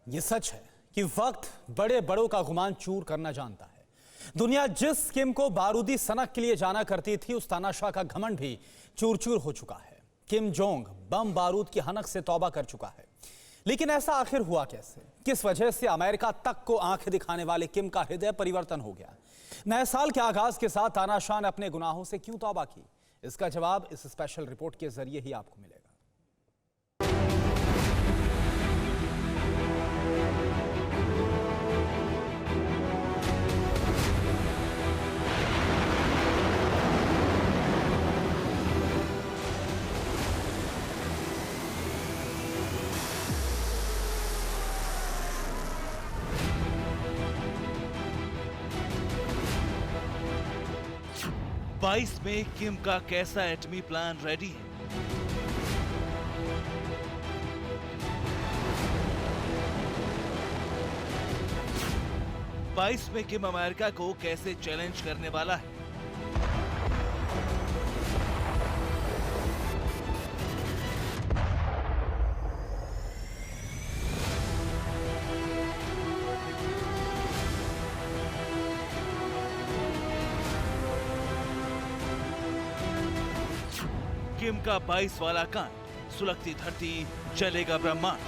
ये सच है कि वक्त बड़े बड़ों का गुमान चूर करना जानता है। दुनिया जिस किम को बारूदी सनक के लिए जाना करती थी, उस तानाशाह का घमंड भी चूर चूर हो चुका है। किम जोंग बम बारूद की हनक से तौबा कर चुका है। लेकिन ऐसा आखिर हुआ कैसे? किस वजह से अमेरिका तक को आंखें दिखाने वाले किम का हृदय परिवर्तन हो गया? नए साल के आगाज के साथ तानाशाह ने अपने गुनाहों से क्यों तौबा की? इसका जवाब इस स्पेशल रिपोर्ट के जरिए ही आपको मिलेगा। बाईस में किम का कैसा एटमी प्लान रेडी है? बाईस में किम अमेरिका को कैसे चैलेंज करने वाला है? किम का 22 वाला कांड, सुलगती धरती, जलेगा ब्रह्मांड।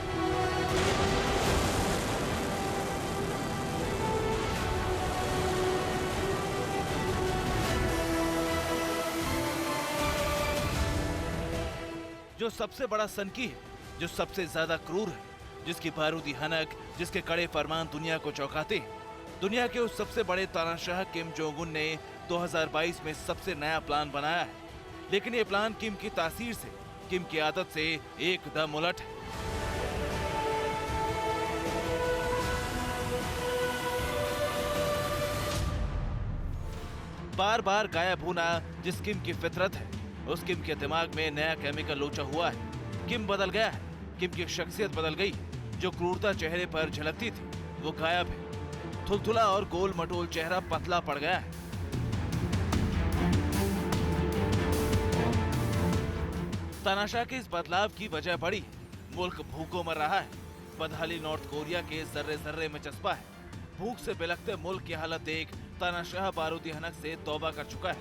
जो सबसे बड़ा सनकी है, जो सबसे ज्यादा क्रूर है, जिसकी बारूदी हनक, जिसके कड़े फरमान दुनिया को चौंकाते हैं, दुनिया के उस सबसे बड़े तानाशाह किम जोंग उन ने 2022 में सबसे नया प्लान बनाया है। लेकिन ये प्लान किम की तासीर से, किम की आदत से एकदम उलट है। बार बार गायब होना जिस किम की फितरत है, उस किम के दिमाग में नया केमिकल लोचा हुआ है। किम बदल गया है, किम की शख्सियत बदल गई। जो क्रूरता चेहरे पर झलकती थी वो गायब है। थुलथुला और गोल मटोल चेहरा पतला पड़ गया है। तानाशाह के इस बदलाव की वजह बड़ी है। मुल्क भूखों मर रहा है। बदहाली नॉर्थ कोरिया के जर्रे जर्रे में चस्पा है। भूख से बिलखते मुल्क की हालत देख तानाशाह बारूदी हनक से तौबा कर चुका है।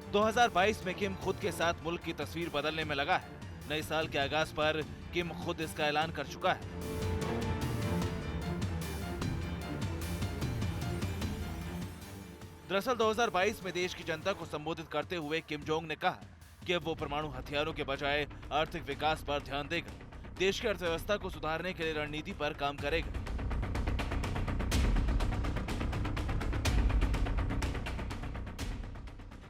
– 2022 में किम खुद के साथ मुल्क की तस्वीर बदलने में लगा है। नए साल के आगाज पर किम खुद इसका ऐलान कर चुका है। दरअसल 2022 में देश की जनता को संबोधित करते हुए किम जोंग ने कहा कि अब वो परमाणु हथियारों के बजाय आर्थिक विकास पर ध्यान देगा, देश की अर्थव्यवस्था को सुधारने के लिए रणनीति पर काम करेगा।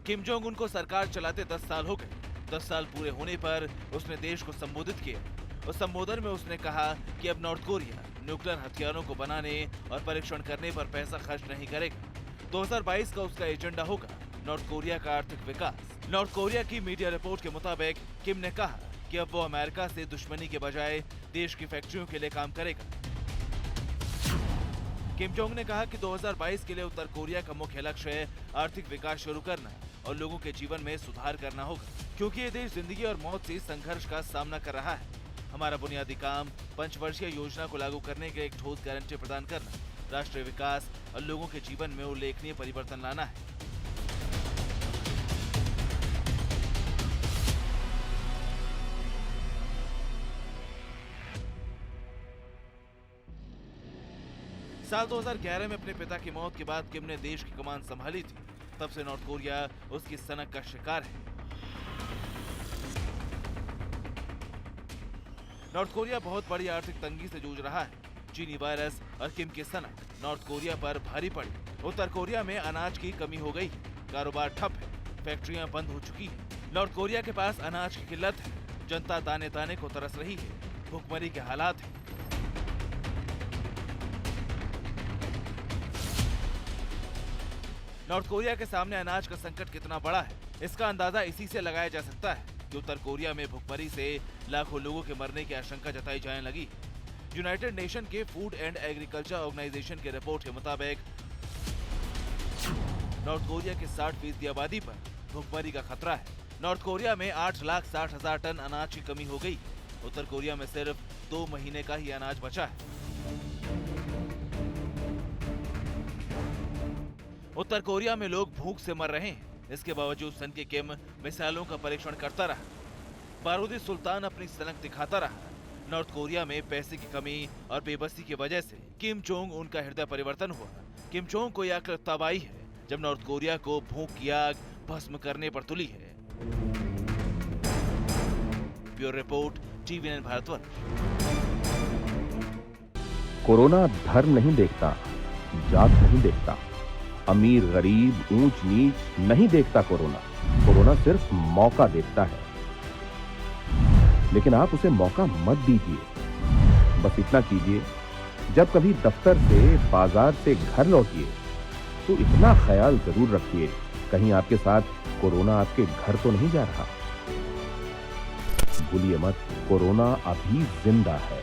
किम जोंग उन को सरकार चलाते 10 साल हो गए। 10 साल पूरे होने पर उसने देश को संबोधित किया। उस संबोधन में उसने कहा कि अब नॉर्थ कोरिया न्यूक्लियर हथियारों को बनाने और परीक्षण करने पर पैसा खर्च नहीं करेगा। 2022 का उसका एजेंडा होगा नॉर्थ कोरिया का आर्थिक विकास। नॉर्थ कोरिया की मीडिया रिपोर्ट के मुताबिक किम ने कहा कि अब वो अमेरिका से दुश्मनी के बजाय देश की फैक्ट्रियों के लिए काम करेगा। किम जोंग ने कहा कि 2022 के लिए उत्तर कोरिया का मुख्य लक्ष्य है आर्थिक विकास शुरू करना और लोगों के जीवन में सुधार करना होगा, क्योंकि ये देश जिंदगी और मौत से संघर्ष का सामना कर रहा है। हमारा बुनियादी काम पंचवर्षीय योजना को लागू करने के एक ठोस गारंटी प्रदान करना, राष्ट्रीय विकास और लोगों के जीवन में उल्लेखनीय परिवर्तन लाना है। साल 2011 में अपने पिता की मौत के बाद किम ने देश की कमान संभाली थी। तब से नॉर्थ कोरिया उसकी सनक का शिकार है। नॉर्थ कोरिया बहुत बड़ी आर्थिक तंगी से जूझ रहा है। चीनी वायरस और किम की सनक नॉर्थ कोरिया पर भारी पड़ी। उत्तर कोरिया में अनाज की कमी हो गई, कारोबार ठप है, फैक्ट्रियां बंद हो चुकी है। नॉर्थ कोरिया के पास अनाज की किल्लत है, जनता ताने ताने को तरस रही है, भूखमरी के हालात हैं। नॉर्थ कोरिया के सामने अनाज का संकट कितना बड़ा है, इसका अंदाजा इसी से लगाया जा सकता है कि उत्तर कोरिया में भूखमरी से लाखों लोगों के मरने की आशंका जताई जाने लगी। यूनाइटेड नेशन के फूड एंड एग्रीकल्चर ऑर्गेनाइजेशन के रिपोर्ट के मुताबिक नॉर्थ कोरिया की 60% आबादी पर भूखमरी का खतरा है। नॉर्थ कोरिया में 8,60,000 टन अनाज की कमी हो गई। उत्तर कोरिया में सिर्फ 2 महीने का ही अनाज बचा है। उत्तर कोरिया में लोग भूख से मर रहे हैं। इसके बावजूद सन के किम मिसाइलों का परीक्षण करता रहा। बारूदी सुल्तान अपनी सनक दिखाता रहा। नॉर्थ कोरिया में पैसे की कमी और बेबसी की वजह से किम जोंग उन का हृदय परिवर्तन हुआ। किम जोंग को यह अक्ल तब आई है जब नॉर्थ कोरिया को भूख की आग भस्म करने पर तुली है। Bureau report, TVN Bharatvarsh. Corona धर्म नहीं देखता, जात नहीं देखता, अमीर गरीब ऊंच नीच नहीं देखता। कोरोना सिर्फ मौका देखता है, लेकिन आप उसे मौका मत दीजिए। बस इतना कीजिए, जब कभी दफ्तर से बाजार से घर लौटिए तो इतना ख्याल जरूर रखिए कहीं आपके साथ कोरोना आपके घर तो नहीं जा रहा। भूलिए मत, कोरोना अभी जिंदा है।